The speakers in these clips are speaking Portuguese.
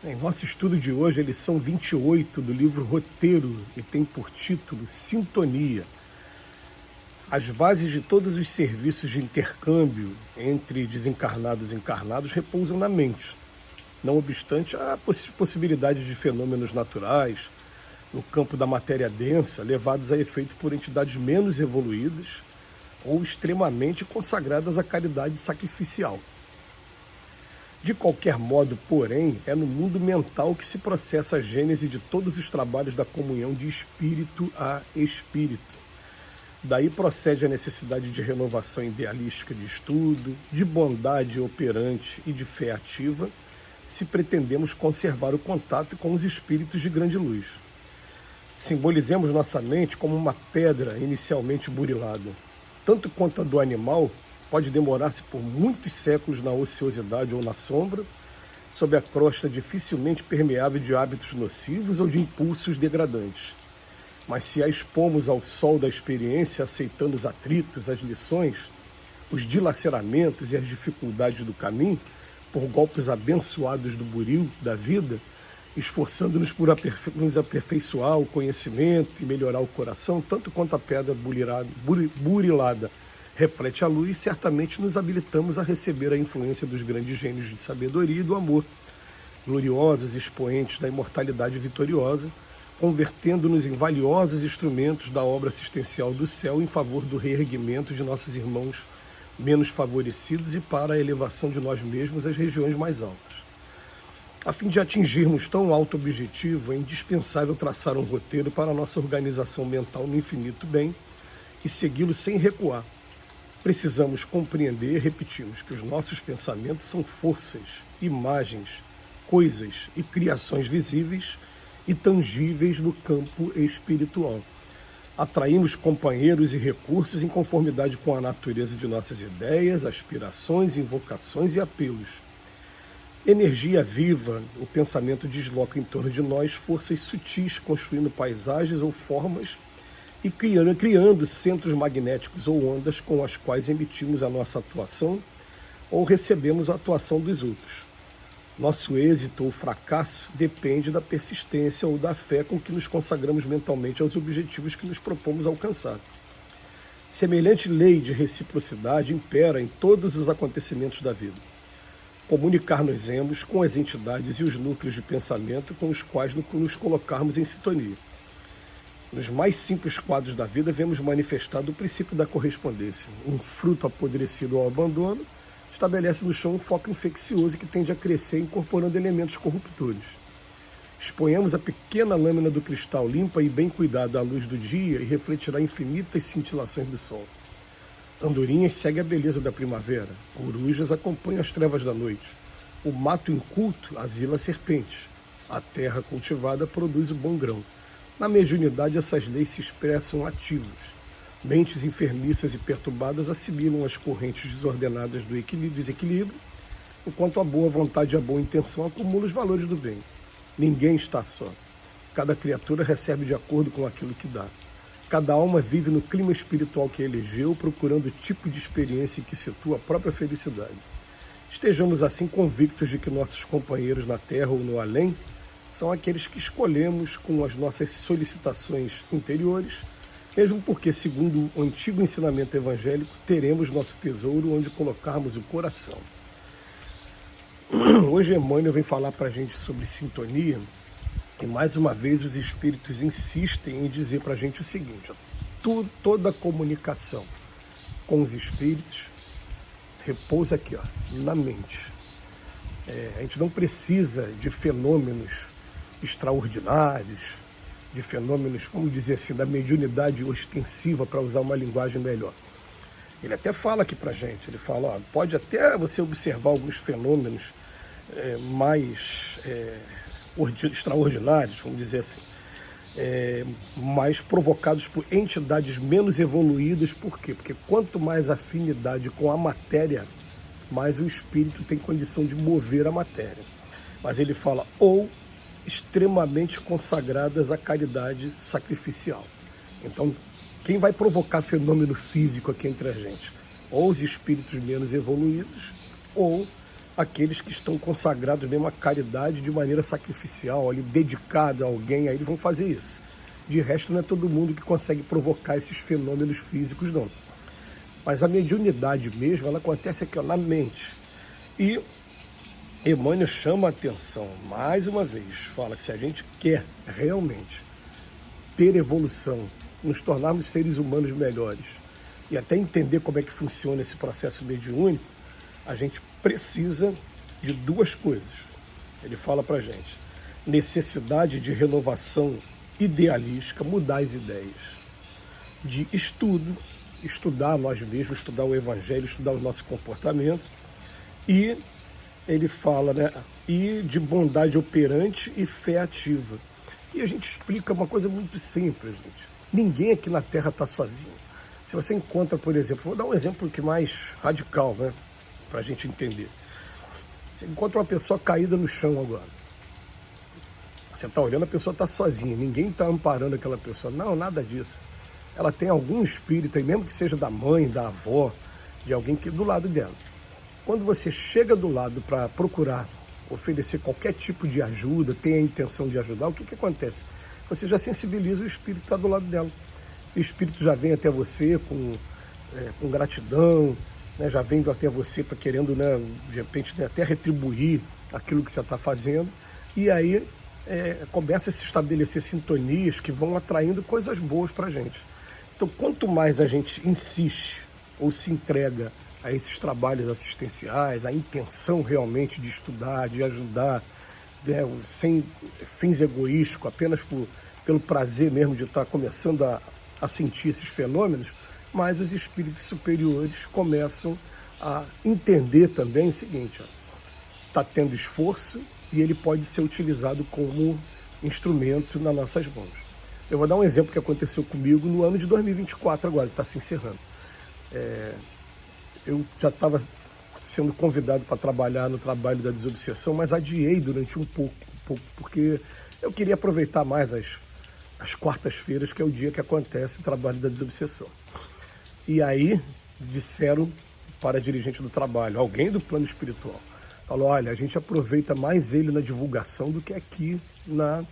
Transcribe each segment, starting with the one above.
Em nosso estudo de hoje, a lição 28 do livro Roteiro, e tem por título Sintonia. As bases de todos os serviços de intercâmbio entre desencarnados e encarnados repousam na mente. Não obstante, há possibilidade de fenômenos naturais no campo da matéria densa, levados a efeito por entidades menos evoluídas ou extremamente consagradas à caridade sacrificial. De qualquer modo, porém, é no mundo mental que se processa a gênese de todos os trabalhos da comunhão de espírito a espírito. Daí procede a necessidade de renovação idealística de estudo, de bondade operante e de fé ativa, se pretendemos conservar o contato com os espíritos de grande luz. Simbolizemos nossa mente como uma pedra inicialmente burilada. Tanto quanto a do animal, pode demorar-se por muitos séculos na ociosidade ou na sombra, sob a crosta dificilmente permeável de hábitos nocivos ou de impulsos degradantes. Mas se a expomos ao sol da experiência, aceitando os atritos, as lições, os dilaceramentos e as dificuldades do caminho, por golpes abençoados do buril da vida, esforçando-nos por nos aperfeiçoar o conhecimento e melhorar o coração, tanto quanto a pedra burilada reflete a luz, certamente nos habilitamos a receber a influência dos grandes gênios de sabedoria e do amor, gloriosos expoentes da imortalidade vitoriosa, convertendo-nos em valiosos instrumentos da obra assistencial do céu em favor do reerguimento de nossos irmãos menos favorecidos e para a elevação de nós mesmos às regiões mais altas. A fim de atingirmos tão alto objetivo, é indispensável traçar um roteiro para a nossa organização mental no infinito bem e segui-lo sem recuar. Precisamos compreender, repetimos, que os nossos pensamentos são forças, imagens, coisas e criações visíveis e tangíveis no campo espiritual. Atraímos companheiros e recursos em conformidade com a natureza de nossas ideias, aspirações, invocações e apelos. Energia viva, o pensamento desloca em torno de nós forças sutis, construindo paisagens ou formas e criando centros magnéticos ou ondas com as quais emitimos a nossa atuação ou recebemos a atuação dos outros. Nosso êxito ou fracasso depende da persistência ou da fé com que nos consagramos mentalmente aos objetivos que nos propomos alcançar. Semelhante lei de reciprocidade impera em todos os acontecimentos da vida. Comunicar-nos-emos com as entidades e os núcleos de pensamento com os quais nos colocarmos em sintonia. Nos mais simples quadros da vida, vemos manifestado o princípio da correspondência. Um fruto apodrecido ao abandono estabelece no chão um foco infeccioso que tende a crescer incorporando elementos corruptores. Exponhamos a pequena lâmina do cristal limpa e bem cuidada à luz do dia e refletirá infinitas cintilações do sol. Andorinhas segue a beleza da primavera, corujas acompanham as trevas da noite. O mato inculto asila serpentes. A terra cultivada produz o bom grão. Na mediunidade, essas leis se expressam ativas. Mentes enfermiças e perturbadas assimilam as correntes desordenadas do desequilíbrio, enquanto a boa vontade e a boa intenção acumulam os valores do bem. Ninguém está só. Cada criatura recebe de acordo com aquilo que dá. Cada alma vive no clima espiritual que elegeu, procurando o tipo de experiência em que situa a própria felicidade. Estejamos assim convictos de que nossos companheiros na Terra ou no além são aqueles que escolhemos com as nossas solicitações interiores, mesmo porque, segundo o antigo ensinamento evangélico, teremos nosso tesouro onde colocarmos o coração. Hoje Emmanuel vem falar para a gente sobre sintonia e, mais uma vez, os espíritos insistem em dizer para a gente o seguinte: toda comunicação com os espíritos repousa aqui, na mente. A gente não precisa de fenômenos extraordinários, de fenômenos, vamos dizer assim, da mediunidade ostensiva, para usar uma linguagem melhor. Ele até fala aqui para a gente, ele fala, pode até você observar alguns fenômenos mais extraordinários, vamos dizer assim, mais provocados por entidades menos evoluídas. Por quê? Porque quanto mais afinidade com a matéria, mais o espírito tem condição de mover a matéria. Mas ele fala, ou extremamente consagradas à caridade sacrificial. Então, quem vai provocar fenômeno físico aqui entre a gente? Ou os espíritos menos evoluídos, ou aqueles que estão consagrados mesmo à caridade de maneira sacrificial, ali, dedicado a alguém, aí eles vão fazer isso. De resto, não é todo mundo que consegue provocar esses fenômenos físicos, não. Mas a mediunidade mesmo, ela acontece aqui, ó, na mente. E Emmanuel chama a atenção, mais uma vez, fala que se a gente quer realmente ter evolução, nos tornarmos seres humanos melhores, e até entender como é que funciona esse processo mediúnico, a gente precisa de duas coisas. Ele fala pra gente: necessidade de renovação idealística, mudar as ideias, de estudo, estudar nós mesmos, estudar o Evangelho, estudar o nosso comportamento, e ele fala, né, e de bondade operante e fé ativa. E a gente explica uma coisa muito simples, gente. Ninguém aqui na Terra está sozinho. Se você encontra, por exemplo, vou dar um exemplo que mais radical, né, para a gente entender. Você encontra uma pessoa caída no chão agora. Você está olhando, a pessoa está sozinha, ninguém está amparando aquela pessoa. Não, nada disso. Ela tem algum espírito, aí, mesmo que seja da mãe, da avó, de alguém que do lado dela. Quando você chega do lado para procurar oferecer qualquer tipo de ajuda, tem a intenção de ajudar, o que acontece? Você já sensibiliza o espírito que está do lado dela. O espírito já vem até você com gratidão, né, já vem até você para querendo, né, de repente, né, até retribuir aquilo que você está fazendo. E aí começa a se estabelecer sintonias que vão atraindo coisas boas para a gente. Então, quanto mais a gente insiste ou se entrega a esses trabalhos assistenciais, a intenção realmente de estudar, de ajudar, né, sem fins egoísticos, apenas pelo prazer mesmo de estar começando a sentir esses fenômenos, mas os espíritos superiores começam a entender também o seguinte: está tendo esforço e ele pode ser utilizado como instrumento nas nossas mãos. Eu vou dar um exemplo que aconteceu comigo no ano de 2024 agora, que está se encerrando. Eu já estava sendo convidado para trabalhar no trabalho da desobsessão, mas adiei durante um pouco, porque eu queria aproveitar mais as quartas-feiras, que é o dia que acontece o trabalho da desobsessão. E aí disseram para a dirigente do trabalho, alguém do plano espiritual, falou: olha, a gente aproveita mais ele na divulgação do que aqui na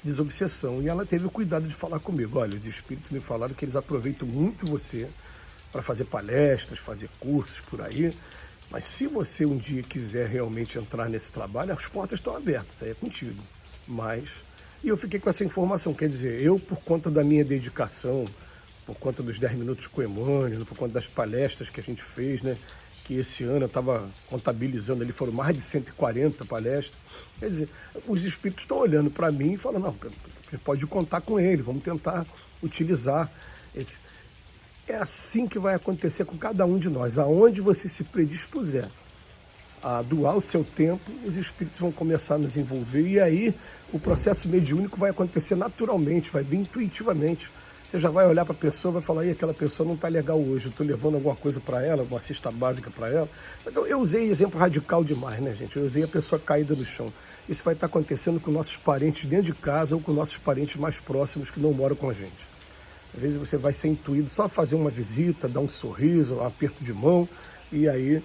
desobsessão. E ela teve o cuidado de falar comigo: olha, os espíritos me falaram que eles aproveitam muito você para fazer palestras, fazer cursos por aí, mas se você um dia quiser realmente entrar nesse trabalho, as portas estão abertas, aí é contigo. E eu fiquei com essa informação, quer dizer, eu, por conta da minha dedicação, por conta dos 10 minutos com o Emmanuel, por conta das palestras que a gente fez, né, que esse ano eu estava contabilizando ali, foram mais de 140 palestras, quer dizer, os espíritos estão olhando para mim e falando: não, você pode contar com ele, vamos tentar utilizar esse. É assim que vai acontecer com cada um de nós. Aonde você se predispuser a doar o seu tempo, os espíritos vão começar a nos envolver, e aí o processo mediúnico vai acontecer naturalmente, vai vir intuitivamente. Você já vai olhar para a pessoa e vai falar: aquela pessoa não está legal hoje, eu estou levando alguma coisa para ela, uma cesta básica para ela. Eu usei exemplo radical demais, né, gente? Eu usei a pessoa caída no chão. Isso vai estar acontecendo com nossos parentes dentro de casa ou com nossos parentes mais próximos que não moram com a gente. Às vezes você vai ser intuído só fazer uma visita, dar um sorriso, um aperto de mão, e aí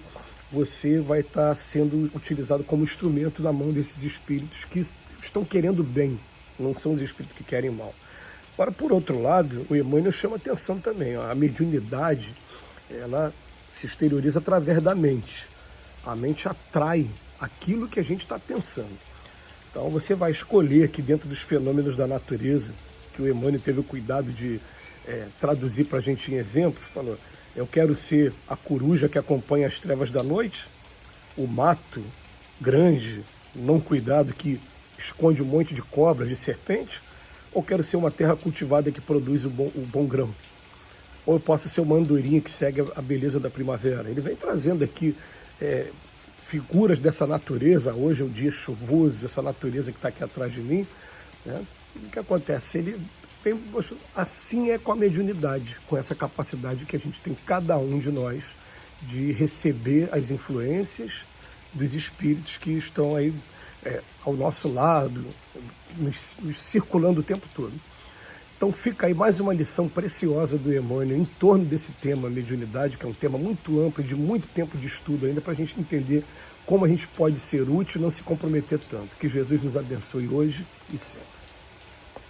você vai estar sendo utilizado como instrumento na mão desses espíritos que estão querendo bem, não são os espíritos que querem mal. Agora, por outro lado, o Emmanuel chama atenção também: a mediunidade, ela se exterioriza através da mente. A mente atrai aquilo que a gente está pensando. Então você vai escolher aqui dentro dos fenômenos da natureza, que o Emmanuel teve o cuidado de traduzir para a gente em exemplos, falou: eu quero ser a coruja que acompanha as trevas da noite, o mato grande, não cuidado, que esconde um monte de cobras, de serpentes, ou quero ser uma terra cultivada que produz o bom grão? Ou eu posso ser uma andorinha que segue a beleza da primavera? Ele vem trazendo aqui figuras dessa natureza. Hoje é um dia chuvoso, essa natureza que está aqui atrás de mim, né? O que acontece? Assim é com a mediunidade, com essa capacidade que a gente tem, cada um de nós, de receber as influências dos espíritos que estão aí ao nosso lado, nos circulando o tempo todo. Então fica aí mais uma lição preciosa do Emmanuel em torno desse tema mediunidade, que é um tema muito amplo, de muito tempo de estudo ainda, para a gente entender como a gente pode ser útil e não se comprometer tanto. Que Jesus nos abençoe hoje e sempre.